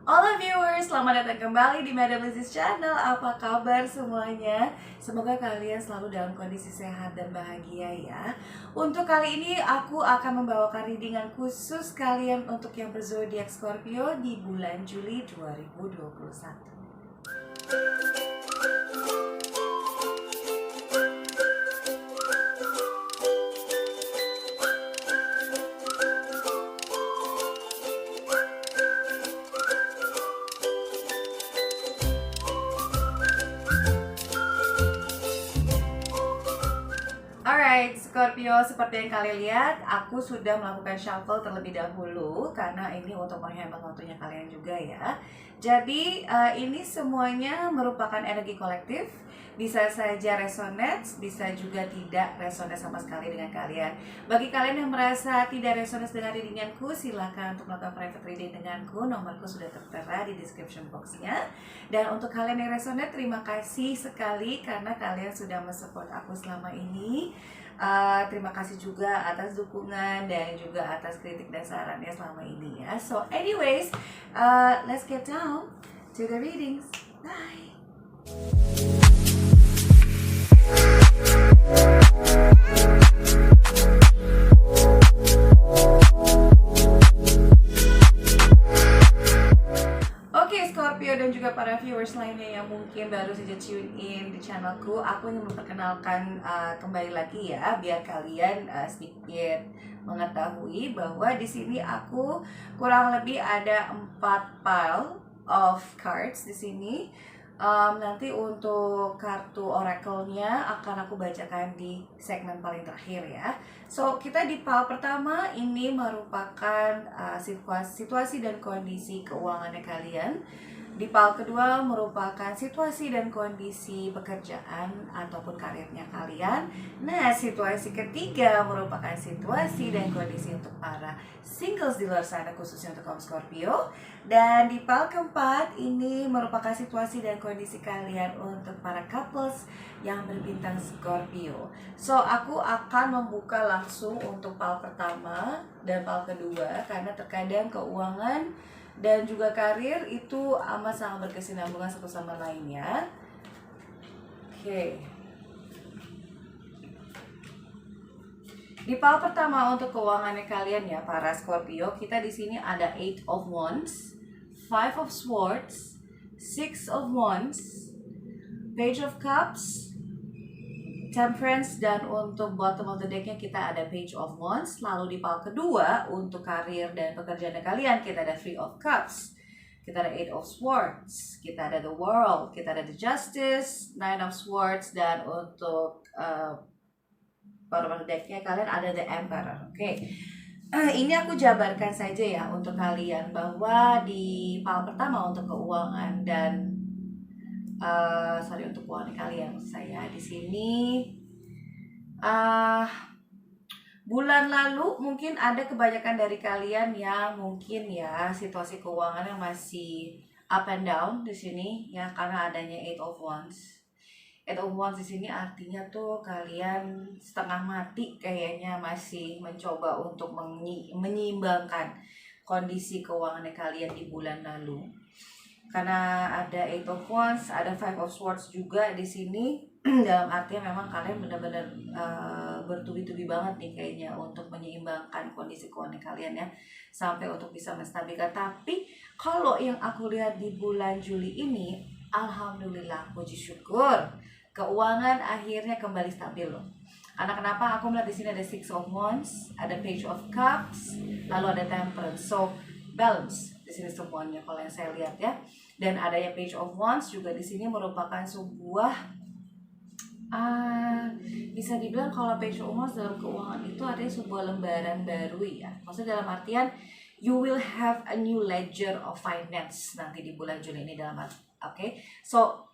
Halo viewers, selamat datang kembali di Madam Lizzy's Channel. Apa kabar semuanya? Semoga kalian selalu dalam kondisi sehat dan bahagia ya. Untuk kali ini aku akan membawakan readingan khusus kalian untuk yang berzodiak Scorpio di bulan Juli 2021. Alright, Scorpio, seperti yang kalian lihat, aku sudah melakukan shuffle terlebih dahulu karena ini untuk menghemat waktunya kalian juga ya. Jadi ini semuanya merupakan energi kolektif, bisa saja resonate, bisa juga tidak resonate sama sekali dengan kalian. Bagi kalian yang merasa tidak resonate dengan readinganku, silakan untuk melakukan private reading denganku. Nomorku sudah tertera di description boxnya. Dan untuk kalian yang resonate, terima kasih sekali karena kalian sudah mensupport aku selama ini. Terima kasih juga atas dukungan dan juga atas kritik dan sarannya selama ini ya. So anyways, let's get down to the readings. Bye. Oke Scorpio dan juga para viewers lainnya yang mungkin baru saja tune in di channelku, aku ingin memperkenalkan kembali lagi ya, biar kalian sedikit mengetahui bahwa di sini aku kurang lebih ada 4 pile of cards di sini. Nanti untuk kartu oracle-nya akan aku bacakan di segmen paling terakhir ya. So, kita di pile pertama ini merupakan situasi dan kondisi keuangannya kalian. Di pile kedua merupakan situasi dan kondisi pekerjaan ataupun karirnya kalian. Nah, situasi ketiga merupakan situasi dan kondisi untuk para singles di luar sana, khususnya untuk kaum Scorpio. Dan di pile keempat ini merupakan situasi dan kondisi kalian untuk para couples yang berbintang Scorpio. So, aku akan membuka langsung untuk pile pertama dan pile kedua karena terkadang keuangan dan juga karir itu amat sangat berkesinambungan satu sama lainnya. Oke. Di pile pertama untuk keuangannya kalian ya para Scorpio, kita di sini ada 8 of Wands, 5 of Swords, 6 of Wands, Page of Cups, Temperance, dan untuk bottom of the decknya kita ada Page of Wands. Lalu di pile kedua untuk karir dan pekerjaan kalian kita ada Three of Cups, kita ada Eight of Swords, kita ada The World, kita ada The Justice, Nine of Swords, dan untuk bottom of the decknya kalian ada The Emperor. Oke. Ini aku jabarkan saja ya untuk kalian bahwa di pile pertama untuk keuangan dan untuk keuangan kalian, saya di sini bulan lalu mungkin ada kebanyakan dari kalian yang mungkin ya situasi keuangannya masih up and down di sini ya, karena adanya 8 of Wands. 8 of Wands di sini artinya tuh kalian setengah mati kayaknya masih mencoba untuk menyeimbangkan kondisi keuangannya kalian di bulan lalu. Karena ada 8 of Wands, ada 5 of Swords juga di sini. Dalam artinya memang kalian benar-benar bertubi-tubi banget nih kayaknya untuk menyeimbangkan kondisi keuangan kalian ya, sampai untuk bisa menstabilkan. Tapi kalau yang aku lihat di bulan Juli ini, alhamdulillah, puji syukur, keuangan akhirnya kembali stabil loh. Karena kenapa? Aku melihat di sini ada 6 of Wands, ada Page of Cups, lalu ada Temperance. So balance di sini semuanya kalau yang saya lihat ya. Dan adanya Page of Wands juga di sini merupakan sebuah bisa dibilang kalau Page of Wands dalam keuangan itu artinya sebuah lembaran baru ya. Maksudnya dalam artian you will have a new ledger of finance nanti di bulan Juli ini dalam arti. Oke. So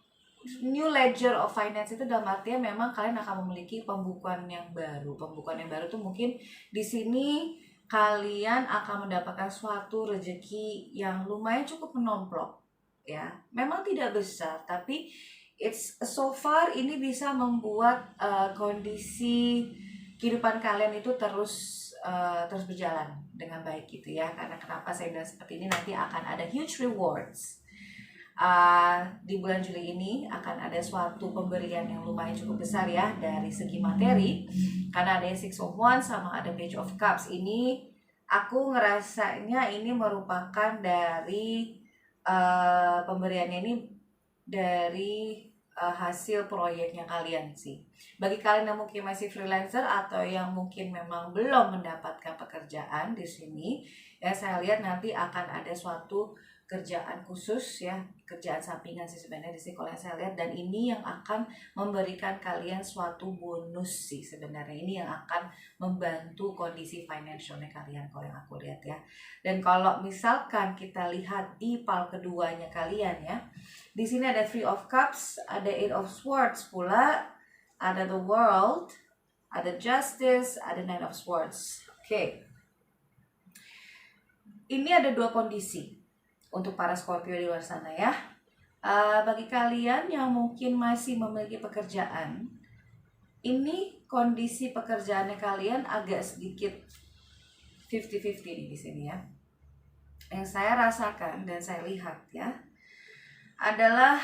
new ledger of finance itu dalam artian memang kalian akan memiliki pembukuan yang baru. Pembukuan yang baru tuh mungkin di sini kalian akan mendapatkan suatu rezeki yang lumayan cukup menomplok ya. Memang tidak besar, tapi it's so far ini bisa membuat kondisi kehidupan kalian itu terus berjalan dengan baik gitu ya. Karena kenapa saya bilang seperti ini, nanti akan ada huge rewards. Di bulan Juli ini akan ada suatu pemberian yang lumayan cukup besar ya dari segi materi, karena ada Six of Wands sama ada Page of Cups. Ini aku ngerasanya ini merupakan dari pemberiannya ini dari hasil proyeknya kalian sih. Bagi kalian yang mungkin masih freelancer atau yang mungkin memang belum mendapatkan pekerjaan di sini, ya saya lihat nanti akan ada suatu kerjaan khusus ya, kerjaan sampingan sih sebenarnya di sini kalau yang saya lihat, dan ini yang akan memberikan kalian suatu bonus sih sebenarnya. Ini yang akan membantu kondisi financialnya kalian kalau yang aku lihat ya. Dan kalau misalkan kita lihat di pal keduanya kalian ya, di sini ada Three of Cups, ada Eight of Swords pula, ada The World, ada Justice, ada Nine of Swords. Oke. Ini ada dua kondisi untuk para Scorpio di luar sana ya. Bagi kalian yang mungkin masih memiliki pekerjaan, ini kondisi pekerjaannya kalian agak sedikit 50-50 nih di sini ya. Yang saya rasakan dan saya lihat ya, adalah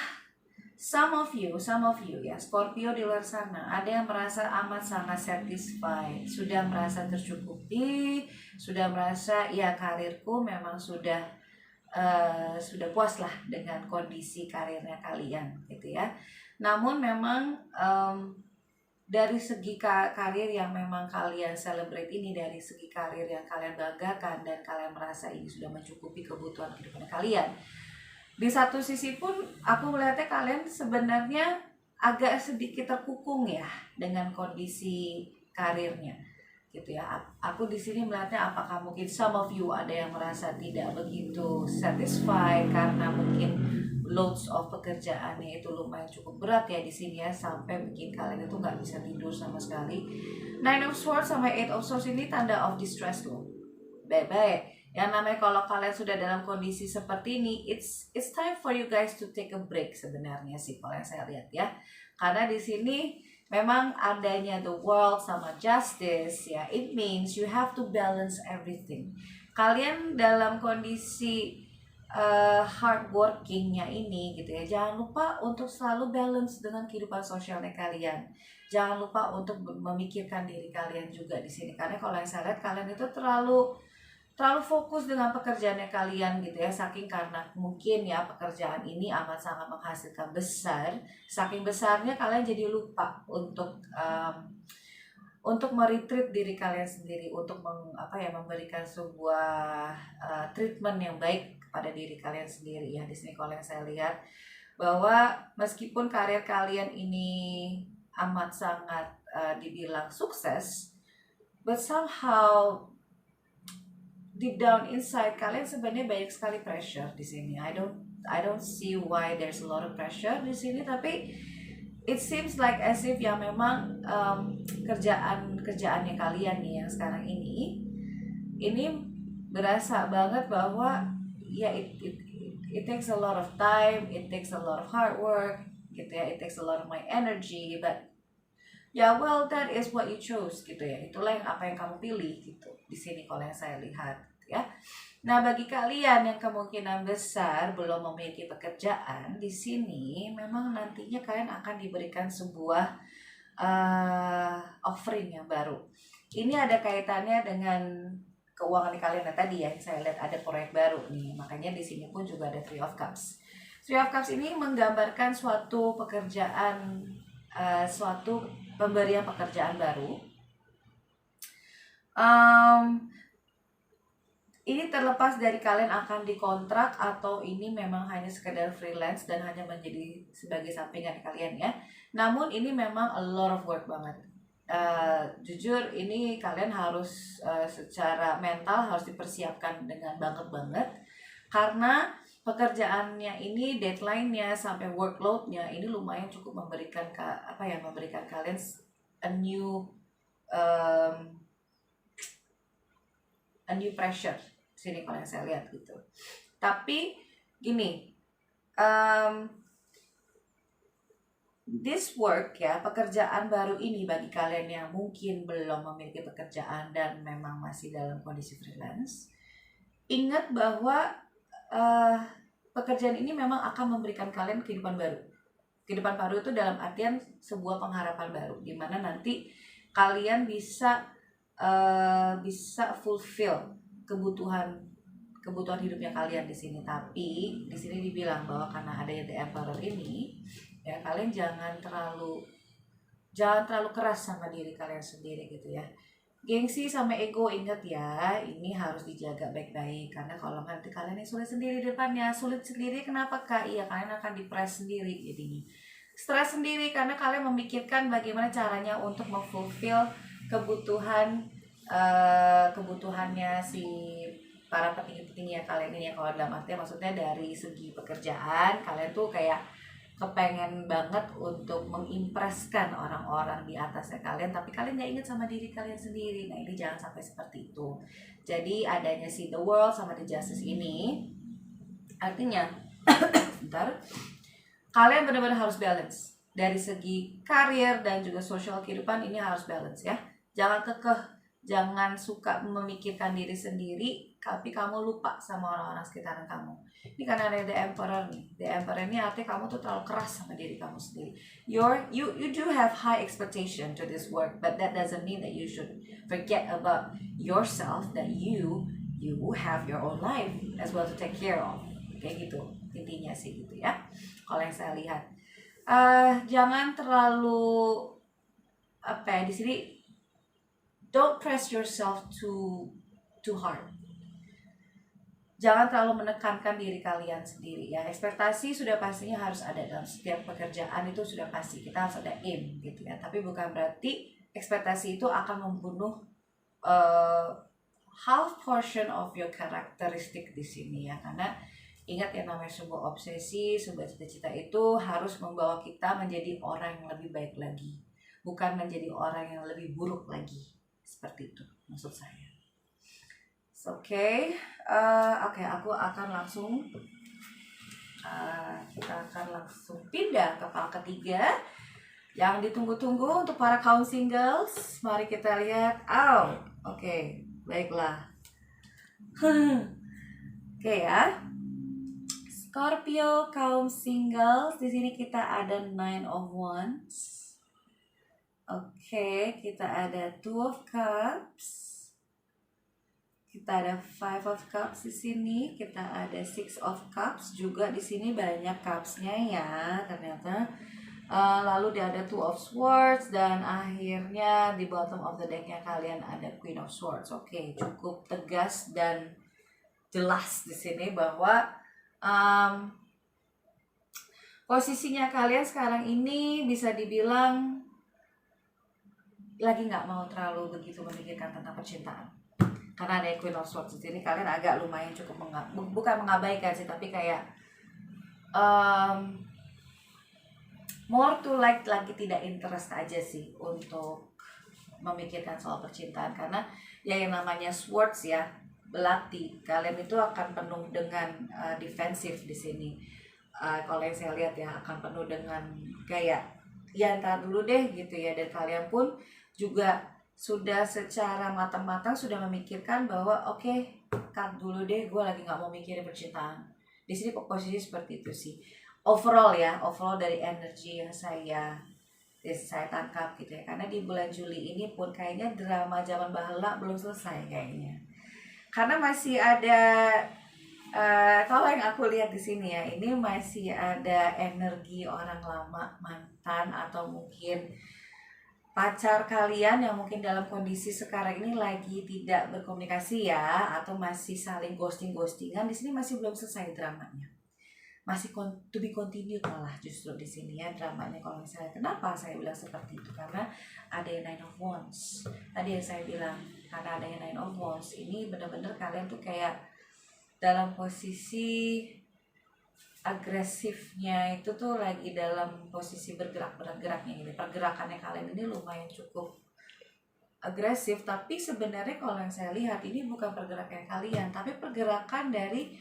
some of you ya, Scorpio di luar sana, ada yang merasa amat sangat satisfied, sudah merasa tercukupi, sudah merasa ya karirku memang sudah puas lah dengan kondisi karirnya kalian gitu ya. Namun memang dari segi karir yang memang kalian celebrate ini, dari segi karir yang kalian banggakan dan kalian merasa ini sudah mencukupi kebutuhan kehidupan kalian, di satu sisi pun aku melihatnya kalian sebenarnya agak sedikit terkukung ya dengan kondisi karirnya gitu ya. Aku di sini melihatnya apakah mungkin some of you ada yang merasa tidak begitu satisfied karena mungkin loads of pekerjaannya itu lumayan cukup berat ya di sini ya, sampai bikin kalian itu nggak bisa tidur sama sekali. Nine of Swords sama Eight of Swords ini tanda of distress loh. Baik-baik. Yang namanya kalau kalian sudah dalam kondisi seperti ini, it's time for you guys to take a break sebenarnya sih kalau yang saya lihat ya. Karena di sini memang adanya The World sama Justice ya, it means you have to balance everything. Kalian dalam kondisi hard workingnya ini gitu ya, jangan lupa untuk selalu balance dengan kehidupan sosialnya kalian. Jangan lupa untuk memikirkan diri kalian juga di sini, karena kalau yang saya lihat kalian itu terlalu fokus dengan pekerjaannya kalian gitu ya, saking karena mungkin ya pekerjaan ini amat sangat menghasilkan besar, saking besarnya kalian jadi lupa untuk meretreat diri kalian sendiri, untuk memberikan sebuah treatment yang baik kepada diri kalian sendiri ya. Di sini kalau yang saya lihat bahwa meskipun karir kalian ini amat sangat dibilang sukses, but somehow deep down inside kalian sebenarnya banyak sekali pressure di sini. I don't see why there's a lot of pressure di sini, tapi it seems like as if ya memang kerjaannya kalian nih yang sekarang ini berasa banget bahwa ya it takes a lot of time, it takes a lot of hard work gitu ya, it takes a lot of my energy, but ya well that is what you chose gitu ya, itulah yang apa yang kamu pilih gitu di sini kalau yang saya lihat ya. Nah, bagi kalian yang kemungkinan besar belum memiliki pekerjaan, di sini memang nantinya kalian akan diberikan sebuah offering yang baru. Ini ada kaitannya dengan keuangan kalian tadi ya, saya lihat ada proyek baru nih, makanya di sini pun juga ada Three of Cups. Three of Cups ini menggambarkan suatu pekerjaan, suatu pemberian pekerjaan baru. Ini terlepas dari kalian akan dikontrak atau ini memang hanya sekedar freelance dan hanya menjadi sebagai sampingan kalian ya. Namun ini memang a lot of work banget. Jujur ini kalian harus secara mental harus dipersiapkan dengan banget karena pekerjaannya ini, deadline-nya sampai workload-nya ini lumayan cukup memberikan kalian a new pressure sini kalau yang saya lihat gitu. Tapi gini, this work ya, pekerjaan baru ini bagi kalian yang mungkin belum memiliki pekerjaan dan memang masih dalam kondisi freelance, ingat bahwa pekerjaan ini memang akan memberikan kalian kehidupan baru. Kehidupan baru itu dalam artian sebuah pengharapan baru, di mana nanti kalian bisa fulfill kebutuhan hidupnya kalian di sini. Tapi di sini dibilang bahwa karena adanya The Emperor ini, ya kalian jangan terlalu keras sama diri kalian sendiri gitu ya. Gengsi sama ego, ingat ya, ini harus dijaga baik-baik, karena kalau nanti kalian yang sulit sendiri di depannya, sulit sendiri kenapa Kak? Iya, kalian akan depres sendiri jadinya. Stres sendiri karena kalian memikirkan bagaimana caranya untuk memfulfill kebutuhannya si para petinggi-petinggi ya kalian ini ya. Kalau dalam artinya maksudnya dari segi pekerjaan, kalian tuh kayak kepengen banget untuk mengimpreskan orang-orang di atasnya kalian, tapi kalian gak ingat sama diri kalian sendiri. Nah ini jangan sampai seperti itu. Jadi adanya si The World sama The Justice ini artinya bentar, kalian benar-benar harus balance dari segi karir dan juga sosial kehidupan. Ini harus balance ya. Jangan kekeh, jangan suka memikirkan diri sendiri tapi kamu lupa sama orang-orang sekitaran kamu. Ini karena ada The Emperor nih. The Emperor ini artinya kamu tuh terlalu keras sama diri kamu sendiri. You do have high expectation to this work, but that doesn't mean that you should forget about yourself, that you have your own life as well to take care of. Kayak gitu intinya sih gitu ya. Kalau yang saya lihat, jangan terlalu di sini. Don't press yourself too hard. Jangan terlalu menekankan diri kalian sendiri ya. Ekspektasi sudah pastinya harus ada dalam setiap pekerjaan, itu sudah pasti. Kita harus ada aim gitu ya. Tapi bukan berarti ekspektasi itu akan membunuh half portion of your karakteristik di sini ya. Karena ingat ya, namanya sebuah obsesi, sebuah cita-cita itu harus membawa kita menjadi orang yang lebih baik lagi, bukan menjadi orang yang lebih buruk lagi. Seperti itu maksud saya. Oke, aku akan langsung kita akan langsung pindah ke part ketiga yang ditunggu-tunggu untuk para kaum singles. Mari kita lihat. Oke, baiklah. Oke ya. Scorpio kaum singles, di sini kita ada Nine of Wands. Oke, kita ada Two of Cups. Kita ada Five of Cups di sini. Kita ada Six of Cups juga di sini, banyak cupsnya ya ternyata. Lalu dia ada Two of Swords dan akhirnya di bottom of the decknya kalian ada Queen of Swords. Oke, cukup tegas dan jelas di sini bahwa posisinya kalian sekarang ini bisa dibilang lagi nggak mau terlalu begitu memikirkan tentang percintaan, karena ada Queen of Swords di sini. Kalian agak lumayan cukup bukan mengabaikan sih, tapi kayak more to like lagi tidak interest aja sih untuk memikirkan soal percintaan. Karena ya yang namanya Swords ya, belati, kalian itu akan penuh dengan defensif di sini. Kalau yang saya lihat ya, akan penuh dengan kayak ya ntar dulu deh gitu ya. Dan kalian pun juga sudah secara matang-matang sudah memikirkan bahwa oke, cut dulu deh, gue lagi nggak mau mikirin percintaan. Di sini posisi seperti itu sih. Overall dari energi yang saya tangkap gitu ya. Karena di bulan Juli ini pun kayaknya drama zaman bahala belum selesai kayaknya. Karena masih ada kalau yang aku lihat di sini ya, ini masih ada energi orang lama, mantan atau mungkin pacar kalian yang mungkin dalam kondisi sekarang ini lagi tidak berkomunikasi ya, atau masih saling ghostingan. Di sini masih belum selesai dramanya, masih to be continued malah justru di sini ya dramanya. Kalau misalnya kenapa saya bilang seperti itu, karena ada yang Nine of Wands tadi yang saya bilang. Karena ada yang Nine of Wands ini benar-benar kalian tuh kayak dalam posisi agresifnya, itu tuh lagi dalam posisi bergeraknya ini. Pergerakannya kalian ini lumayan cukup agresif, tapi sebenarnya kalau yang saya lihat ini bukan pergerakan kalian, tapi pergerakan dari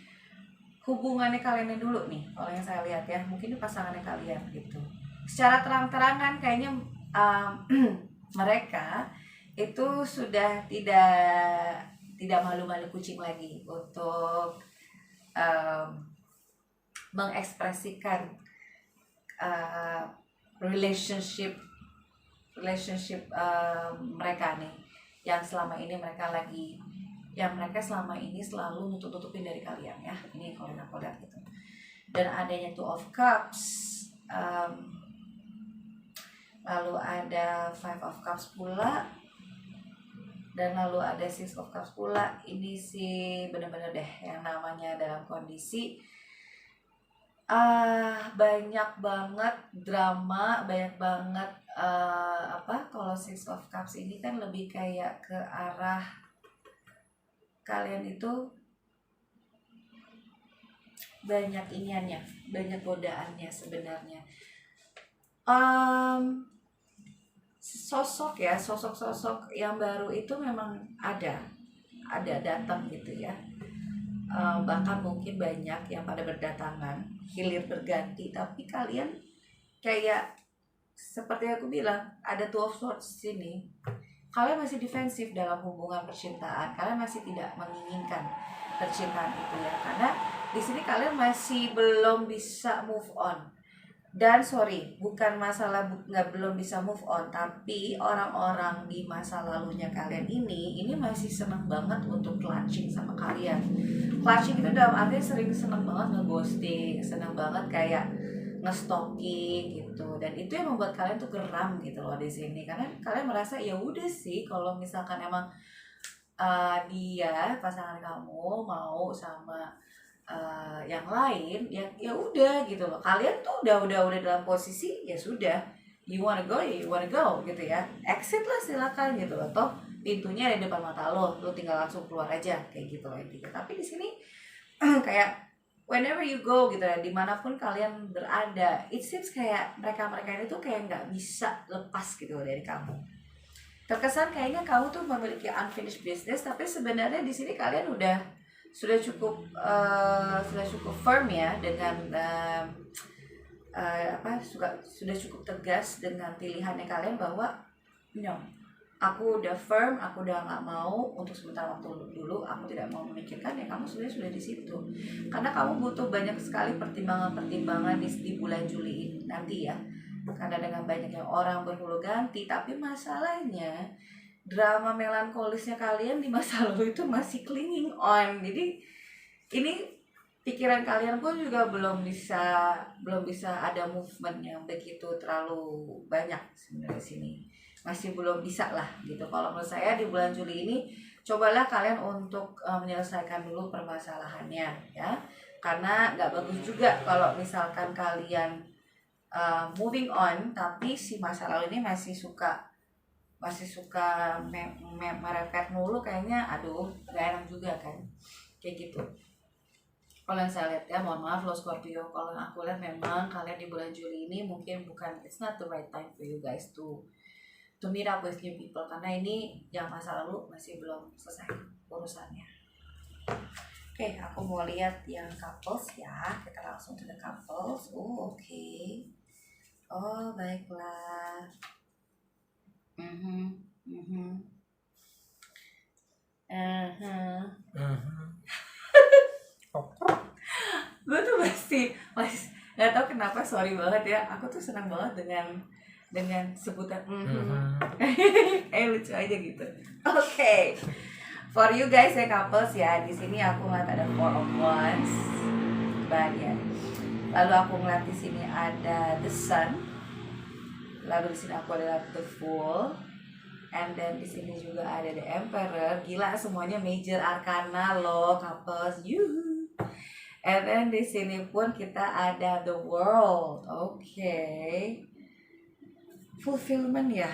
hubungannya kalian dulu nih. Kalau yang saya lihat ya, mungkin ini pasangannya kalian gitu. secara terang-terangan kayaknya mereka itu sudah tidak malu-malu kucing lagi untuk mengekspresikan uh, relationship mereka nih, yang selama ini mereka selama ini selalu nutup-nutupin dari kalian ya. Ini kalau aku lihat gitu. Dan adanya Two of Cups, lalu ada Five of Cups pula, dan lalu ada Six of Cups pula. Ini sih benar-benar deh yang namanya dalam kondisi banyak banget drama, banyak banget kalau Six of Cups ini kan lebih kayak ke arah kalian itu banyak iniannya, banyak godaannya sebenarnya. Sosok yang baru itu memang ada datang gitu ya. Bahkan mungkin banyak yang pada berdatangan, hilir berganti, tapi kalian kayak seperti aku bilang, ada Two of Swords sini. Kalian masih defensif dalam hubungan percintaan, kalian masih tidak menginginkan percintaan itu ya, karena di sini kalian masih belum bisa move on. Dan sorry, bukan masalah belum bisa move on, tapi orang-orang di masa lalunya kalian ini masih senang banget untuk clutching sama kalian. Clutching itu dalam arti sering senang banget ngeghosting, senang banget kayak ngestalking gitu. Dan itu yang membuat kalian tuh geram gitu loh di sini, karena kalian merasa ya udah sih, kalau misalkan emang dia pasangan kamu mau sama yang lain, ya udah gitu loh. Kalian tuh udah dalam posisi ya sudah, you wanna go gitu ya, exit lah silakan gitu loh, toh pintunya di depan mata lo tinggal langsung keluar aja kayak gitu loh intinya. Tapi di sini kayak whenever you go gitu ya, dimanapun kalian berada, it seems kayak mereka ini tuh kayak nggak bisa lepas gitu loh dari kamu. Terkesan kayaknya kamu tuh memiliki unfinished business, tapi sebenarnya di sini kalian sudah cukup firm ya dengan sudah cukup tegas dengan pilihannya kalian bahwa no, aku udah firm, aku udah nggak mau untuk sementara waktu dulu, aku tidak mau memikirkan ya. Kamu sebenarnya sudah di situ, karena kamu butuh banyak sekali pertimbangan di bulan Juli nanti ya, karena dengan banyaknya orang berhulu ganti. Tapi masalahnya drama melankolisnya kalian di masa lalu itu masih clinging on. Jadi ini pikiran kalian pun juga belum bisa ada movement yang begitu terlalu banyak sebenarnya sini. Masih belum bisa lah gitu. Kalau menurut saya di bulan Juli ini cobalah kalian untuk menyelesaikan dulu permasalahannya ya. Karena nggak bagus juga kalau misalkan kalian moving on tapi si masa lalu ini masih suka merepet mulu, kayaknya aduh gak enak juga kan kayak gitu. Kalau yang saya lihat ya, mohon maaf loh Scorpio, kalau aku lihat memang kalian di bulan Juli ini mungkin it's not the right time for you guys to meet up with new people, karena ini yang masa lalu masih belum selesai urusannya. Oke, aku mau lihat yang couples ya, kita langsung to the couples. Oke. Oh baiklah. Gue tuh masih nggak tahu kenapa, sorry banget ya, aku tuh senang banget dengan sebutan lucu aja gitu. Oke. For you guys ya couples ya, di sini aku ngeliat ada Four of Wands, banyak. Lalu aku ngeliat di sini ada the Sun. Lalu di sini aku ada the Fool. And then di sini juga ada the Emperor. Gila, semuanya major arcana loh couples. Yuhu. And then di sini pun kita ada the World. Oke. Fulfillment ya.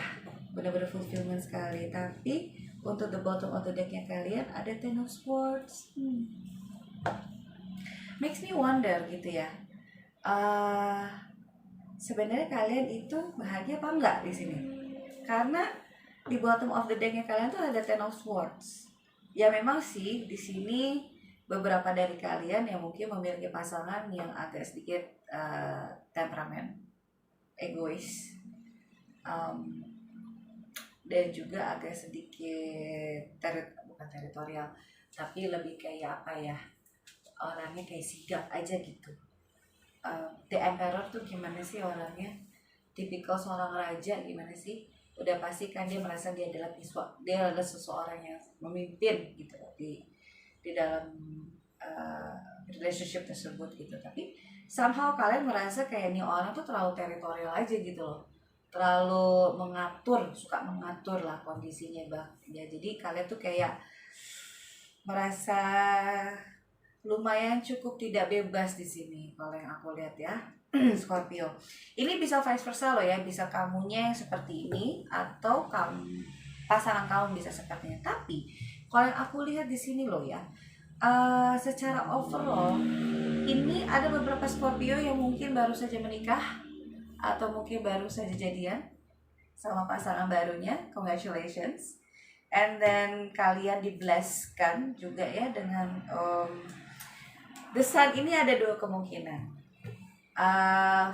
Benar-benar fulfillment sekali. Tapi untuk the bottom of the decknya kalian ada Ten of Swords. Makes me wonder gitu ya. Sebenarnya kalian itu bahagia apa enggak di sini? Karena di bottom of the decknya kalian tuh ada Ten of Swords. Ya memang sih di sini beberapa dari kalian yang mungkin memiliki pasangan yang agak sedikit temperamen, egois, um, dan juga agak sedikit bukan teritorial, tapi lebih kayak apa ya, orangnya kayak sigap aja gitu. The Emperor tuh gimana sih orangnya, tipikal seorang raja gimana sih, udah pasti kan dia merasa dia adalah seseorang yang memimpin gitu di dalam relationship tersebut gitu. Tapi somehow kalian merasa kayak nih orang tuh terlalu teritorial aja gitu loh, terlalu suka mengatur lah kondisinya ya. Jadi kalian tuh kayak merasa lumayan cukup tidak bebas di sini kalau yang aku lihat ya. Scorpio. Ini bisa vice versa loh ya, bisa kamunya yang seperti ini atau pasangan kamu bisa sepertinya. Tapi kalau yang aku lihat di sini loh ya, secara overall ini ada beberapa Scorpio yang mungkin baru saja menikah atau mungkin baru saja jadian sama pasangan barunya. Congratulations. And then kalian diblesskan juga ya dengan the sun. Ini ada dua kemungkinan.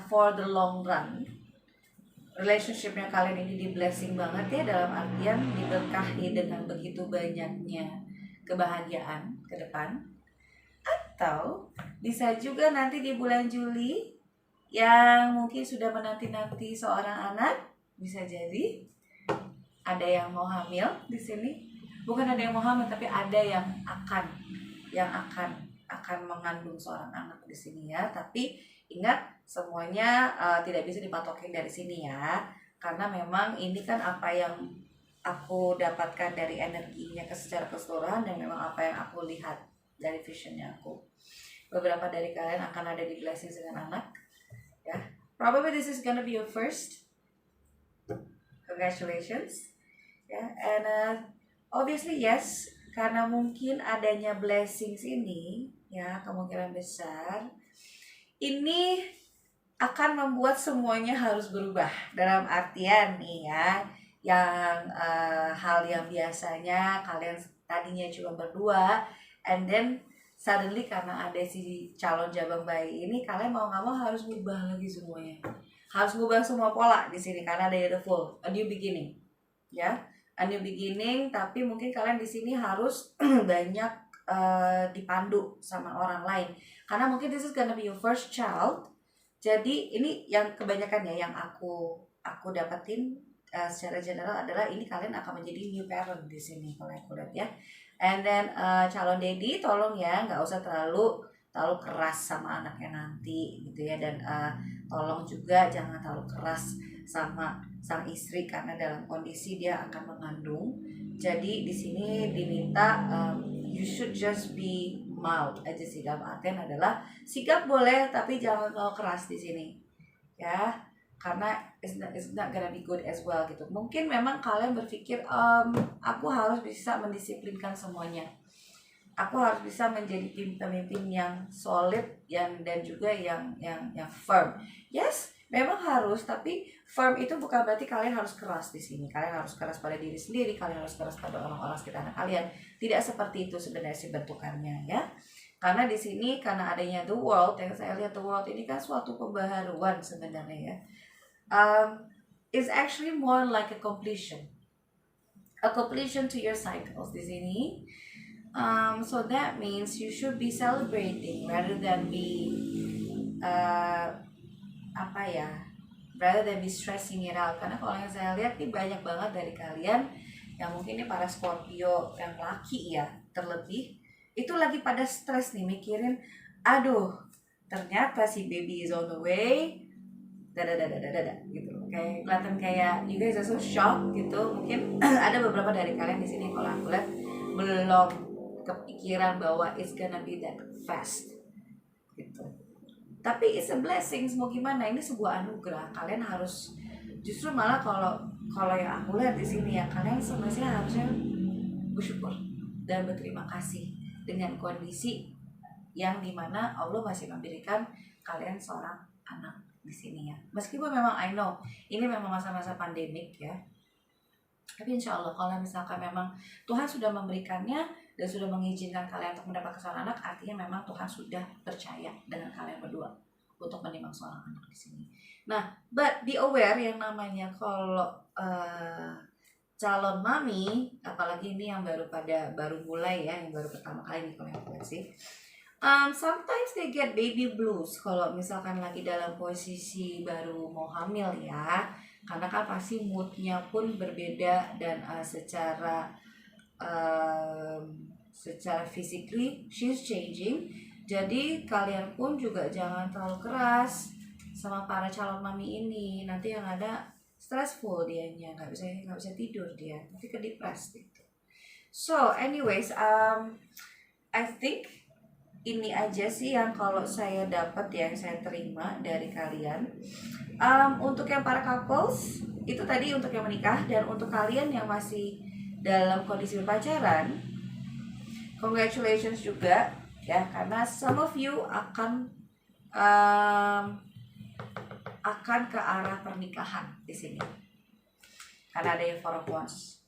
For the long run, relationshipnya kalian ini di blessing banget ya, dalam artian diberkahi dengan begitu banyaknya kebahagiaan ke depan. Atau bisa juga nanti di bulan Juli yang mungkin sudah menanti-nanti seorang anak, bisa jadi ada yang mau hamil di sini. Bukan ada yang mau hamil, tapi ada yang akan mengandung seorang anak di sini ya. Tapi ingat, semuanya tidak bisa dipatokin dari sini ya, karena memang ini kan apa yang aku dapatkan dari energinya secara keseluruhan, dan memang apa yang aku lihat dari visionnya aku. Beberapa dari kalian akan ada di blessing dengan anak ya. Probably this is gonna be your first. Congratulations ya. And obviously yes, karena mungkin adanya blessings ini ya, kemungkinan besar ini akan membuat semuanya harus berubah. Dalam artian nih ya, yang hal yang biasanya kalian tadinya cuma berdua, and then suddenly karena ada si calon jabang bayi ini, kalian mau nggak mau harus ngubah lagi semuanya. Harus ngubah semua pola di sini karena ada the full, a new beginning. Ya, a new beginning, tapi mungkin kalian di sini harus banyak dipandu sama orang lain, karena mungkin this is gonna be your first child. Jadi ini yang kebanyakan ya, yang aku dapetin secara general adalah ini kalian akan menjadi new parent di sini kalau aku lihat ya. And then calon daddy, tolong ya nggak usah terlalu keras sama anaknya nanti gitu ya. Dan tolong juga jangan terlalu keras sama sang istri, karena dalam kondisi dia akan mengandung. Jadi di sini diminta you should just be mild aja sih. Dalam artian adalah sigap boleh, tapi jangan terlalu keras di sini ya, karena it's not gonna be good as well gitu. Mungkin memang kalian berpikir aku harus bisa mendisiplinkan semuanya, aku harus bisa menjadi pemimpin yang solid dan juga yang firm. Yes, memang harus, tapi firm itu bukan berarti kalian harus keras di sini. Kalian harus keras pada diri sendiri, kalian harus keras pada orang-orang sekitar kalian. Tidak seperti itu sebenarnya sih bentukannya ya. Karena di sini, karena adanya the world, yang saya lihat the world ini kan suatu pembaharuan sebenarnya ya. It's actually more like a completion to your cycles di sini. So that means you should be celebrating rather than be rather than be stressing it out. Karena kalau yang saya lihat nih, banyak banget dari kalian yang mungkin ini para Scorpio yang laki ya, terlebih itu lagi pada stres nih, mikirin aduh ternyata si baby is on the way, gitu. Kayak kelihatan kayak you guys are so shocked gitu. Mungkin ada beberapa dari kalian di sini kalau aku lihat belum kepikiran bahwa it's gonna be that fast gitu. Tapi it's a blessing, mau gimana, ini sebuah anugerah. Kalian harus justru malah kalau yang aku lihat di sini ya, kalian sebenarnya harusnya bersyukur dan berterima kasih dengan kondisi yang dimana Allah masih memberikan kalian seorang anak di sini ya. Meskipun memang I know ini memang masa-masa pandemik ya, tapi insya Allah kalau misalkan memang Tuhan sudah memberikannya dan sudah mengizinkan kalian untuk mendapatkan seorang anak, artinya memang Tuhan sudah percaya dengan kalian berdua. untuk menimang seorang anak di sini. Nah, but be aware yang namanya kalau calon mami, apalagi ini yang baru mulai ya, yang baru pertama kali nih kalau yang aku sih. Sometimes they get baby blues kalau misalkan lagi dalam posisi baru mau hamil ya, karena kan pasti moodnya pun berbeda dan secara physically she's changing. Jadi kalian pun juga jangan terlalu keras sama para calon mami ini, nanti yang ada stressful dianya, nggak bisa tidur dia, nanti ke depressed gitu. So anyways, I think ini aja sih yang kalau saya dapat ya, yang saya terima dari kalian. Untuk yang para couples itu tadi untuk yang menikah, dan untuk kalian yang masih dalam kondisi berpacaran, congratulations juga ya, karena some of you akan ke arah pernikahan di sini, karena ada yang Four of Wands.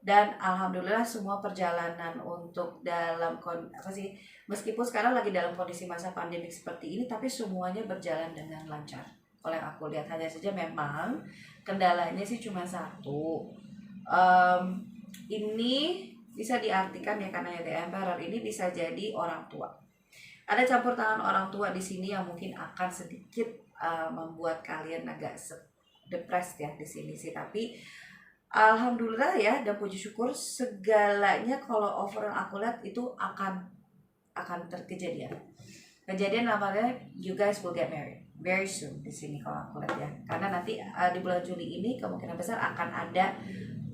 Dan alhamdulillah semua perjalanan untuk dalam meskipun sekarang lagi dalam kondisi masa pandemik seperti ini, tapi semuanya berjalan dengan lancar. Kalau yang aku lihat, hanya saja memang kendalanya sih cuma satu. Ini bisa diartikan ya, karena The Emperor ini bisa jadi orang tua. Ada campur tangan orang tua di sini yang mungkin akan sedikit membuat kalian agak depressed ya di sini sih. Tapi alhamdulillah ya, dan puji syukur segalanya kalau overall aku lihat itu akan terkejadian. Kejadian namanya you guys will get married very soon di sini kalau aku lihat ya. Karena nanti di bulan Juli ini kemungkinan besar akan ada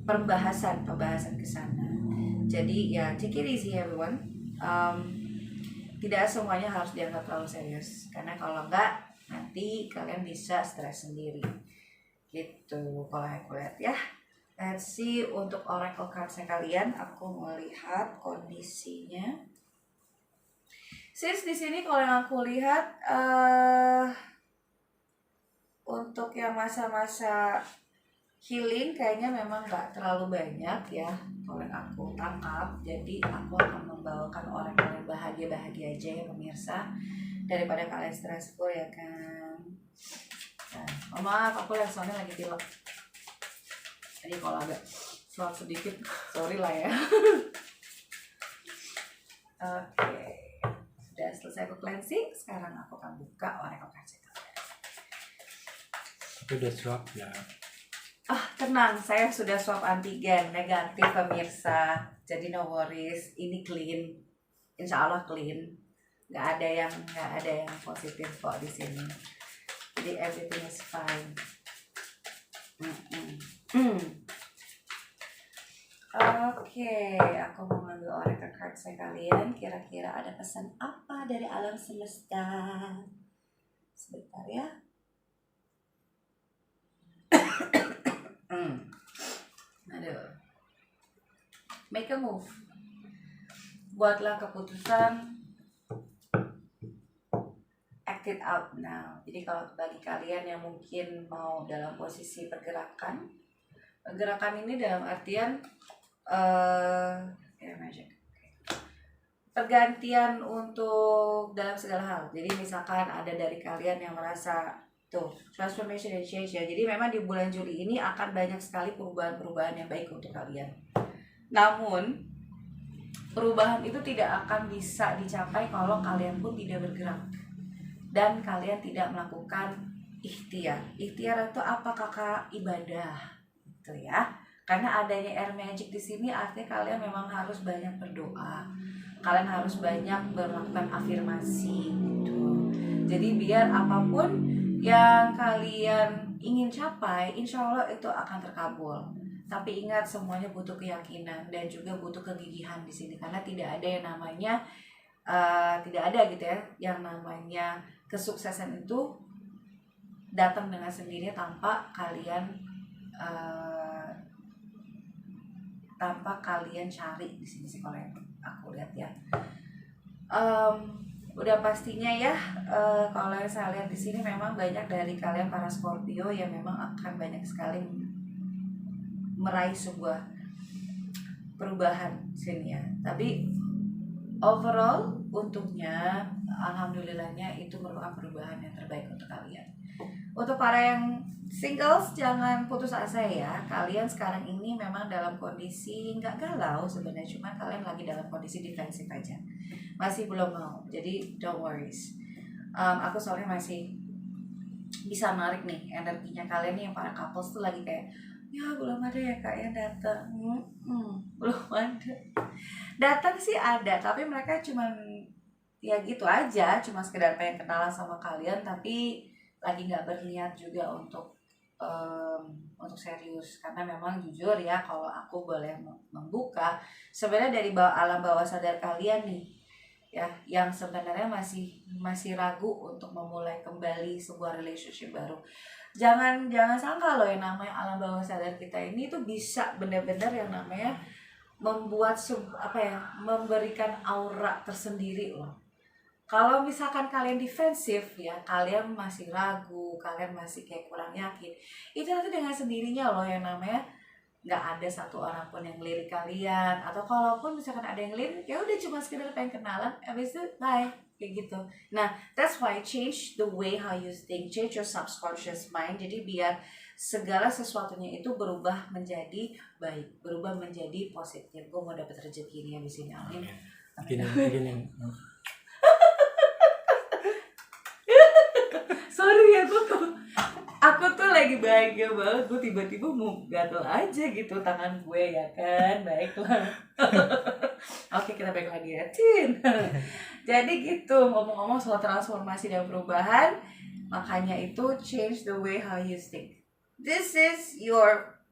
pembahasan ke sana. Jadi ya take it easy everyone. Tidak semuanya harus dianggap terlalu serius, karena kalau enggak nanti kalian bisa stres sendiri. Gitu kalau aku lihat ya. Let's see untuk oracle cards-nya kalian, aku melihat kondisinya. Sis di sini kalau yang aku lihat untuk yang masa-masa healing kayaknya memang nggak terlalu banyak ya kalau yang aku tangkap. Jadi aku akan membawakan orang-orang bahagia aja ya pemirsa, daripada kalian stressful ya kan. Nah, maaf aku soalnya lagi pilek, jadi kalau agak suap sedikit sorry lah ya. Oke, sudah selesai aku cleansing. Sekarang aku akan buka oracle cards. Itu udah swab ya. Tenang, saya sudah swab antigen negatif pemirsa, jadi no worries, ini clean, insya Allah clean, nggak ada yang positif kok di sini, jadi everything is fine. Oke, aku mau ngambil oracle card saya kalian, kira-kira ada pesan apa dari alam semesta? Sebentar ya. Aduh. Make a move. Buatlah keputusan. Act it out now. Jadi kalau bagi kalian yang mungkin mau dalam posisi pergerakan ini dalam artian pergantian untuk dalam segala hal. Jadi misalkan ada dari kalian yang merasa transformation and change ya. Jadi memang di bulan Juli ini akan banyak sekali perubahan-perubahan yang baik untuk kalian. Namun perubahan itu tidak akan bisa dicapai kalau kalian pun tidak bergerak dan kalian tidak melakukan ikhtiar. Ikhtiar itu apa kakak? Ibadah, gitu ya. Karena adanya air magic di sini artinya kalian memang harus banyak berdoa. Kalian harus banyak melakukan afirmasi gitu. Jadi biar apapun yang kalian ingin capai, insya Allah itu akan terkabul. Tapi ingat, semuanya butuh keyakinan dan juga butuh kegigihan di sini, karena tidak ada yang namanya yang namanya kesuksesan itu datang dengan sendirinya tanpa kalian cari di sini sih kalau yang aku lihat ya. Udah pastinya ya, kalau yang saya lihat di sini memang banyak dari kalian para Scorpio yang memang akan banyak sekali meraih sebuah perubahan sini ya. Tapi overall untungnya alhamdulillahnya itu merupakan perubahan yang terbaik untuk kalian. Untuk para yang singles, jangan putus asa ya. Kalian sekarang ini memang dalam kondisi nggak galau sebenarnya, cuma kalian lagi dalam kondisi defensif aja, masih belum mau. Jadi don't worries. Aku soalnya masih bisa narik nih energinya kalian nih yang para couples tuh lagi kayak, ya belum ada ya kak yang datang. Belum ada. Datang sih ada, tapi mereka cuman ya gitu aja, cuma sekedar pengen kenalan sama kalian, tapi lagi nggak berniat juga untuk serius. Karena memang jujur ya, kalau aku boleh membuka, sebenarnya dari alam bawah sadar kalian nih ya, yang sebenarnya masih ragu untuk memulai kembali sebuah relationship baru. Jangan sangka loh, yang namanya alam bawah sadar kita ini tuh bisa benar-benar yang namanya membuat memberikan aura tersendiri loh. Kalau misalkan kalian defensif ya, kalian masih ragu, kalian masih kayak kurang yakin, itu nanti dengan sendirinya loh yang namanya nggak ada satu orang pun yang ngelirik kalian. Atau kalaupun misalkan ada yang ngelirik, ya udah cuma sekedar pengen kenalan, habis itu bye, kayak gitu. Nah, that's why change the way how you think, change your subconscious mind. Jadi biar segala sesuatunya itu berubah menjadi baik, berubah menjadi positif. Gue mau dapet rezeki nih habis ini, amin. Begini. Sorry ya, aku tuh lagi bahagia banget, gue tiba-tiba mau gatel aja gitu tangan gue ya kan. Baiklah. Oke, kita balik lagi ya, Tin. Jadi gitu, ngomong-ngomong soal transformasi dan perubahan, makanya itu change the way how you think. This is your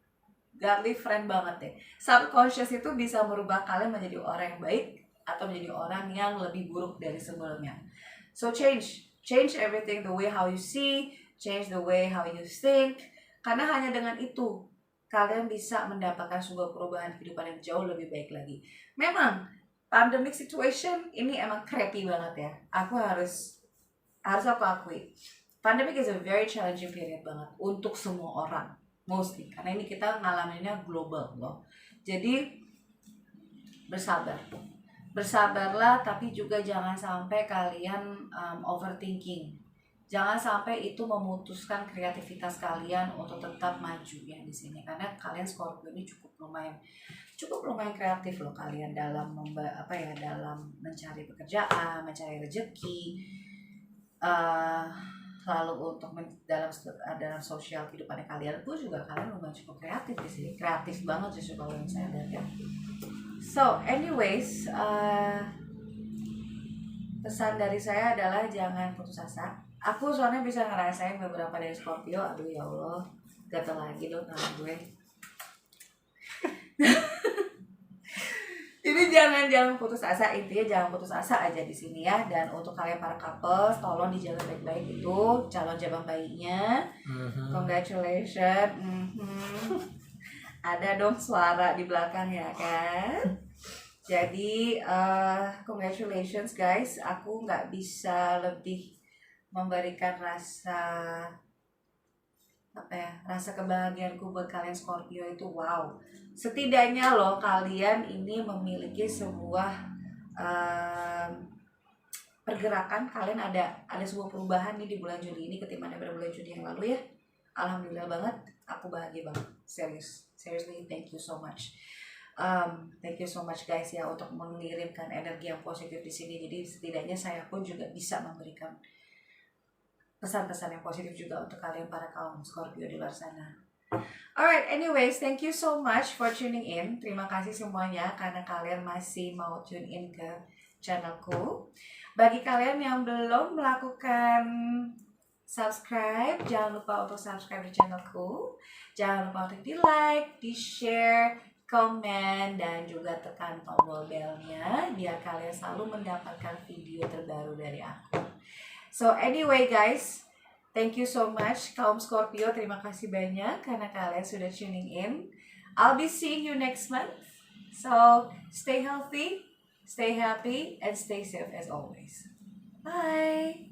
godly friend banget deh. Subconscious itu bisa merubah kalian menjadi orang yang baik atau menjadi orang yang lebih buruk dari sebelumnya. So change everything, the way how you see, change the way how you think. Karena hanya dengan itu kalian bisa mendapatkan sebuah perubahan kehidupan yang jauh lebih baik lagi. Memang pandemic situation ini emang crappy banget ya. Aku harus aku akui, pandemic is a very challenging period banget untuk semua orang, mostly karena ini kita ngalaminnya global loh. Jadi bersabarlah, tapi juga jangan sampai kalian overthinking. Jangan sampai itu memutuskan kreativitas kalian untuk tetap maju ya di sini, karena kalian Scorpio ini cukup lumayan kreatif loh kalian dalam dalam mencari pekerjaan, mencari rezeki, lalu untuk dalam sosial kehidupan kalian pun juga kalian lumayan cukup kreatif di sini, kreatif banget justru kalau yang saya lihat ya. So anyways, pesan dari saya adalah jangan putus asa. Aku soalnya bisa ngerasain beberapa dari Scorpio, aduh ya Allah, gatel lagi dong tangan gue. Jadi jangan putus asa, intinya jangan putus asa aja di sini ya. Dan untuk kalian para couples, tolong dijaga baik-baik itu calon jabang bayinya. Congratulations. Ada dong suara di belakang ya kan. Jadi congratulations guys. Aku nggak bisa lebih memberikan rasa kebahagiaanku buat kalian Scorpio itu. Wow, setidaknya loh kalian ini memiliki sebuah pergerakan. Kalian ada sebuah perubahan nih di bulan Juli ini ketimbang pada bulan Juli yang lalu ya. Alhamdulillah banget, aku bahagia banget, seriously thank you so much. Thank you so much guys ya untuk mengirimkan energi yang positif di sini. Jadi setidaknya saya pun juga bisa memberikan pesan-pesan yang positif juga untuk kalian para kaum Scorpio di luar sana. Alright, anyways, thank you so much for tuning in. Terima kasih semuanya karena kalian masih mau tune in ke channelku. Bagi kalian yang belum melakukan subscribe, jangan lupa untuk subscribe di channelku. Jangan lupa untuk di like, di share, komen, dan juga tekan tombol belnya biar kalian selalu mendapatkan video terbaru dari aku. So anyway guys, thank you so much kaum Scorpio, terima kasih banyak karena kalian sudah tuning in. I'll be seeing you next month. So stay healthy, stay happy, and stay safe as always. Bye!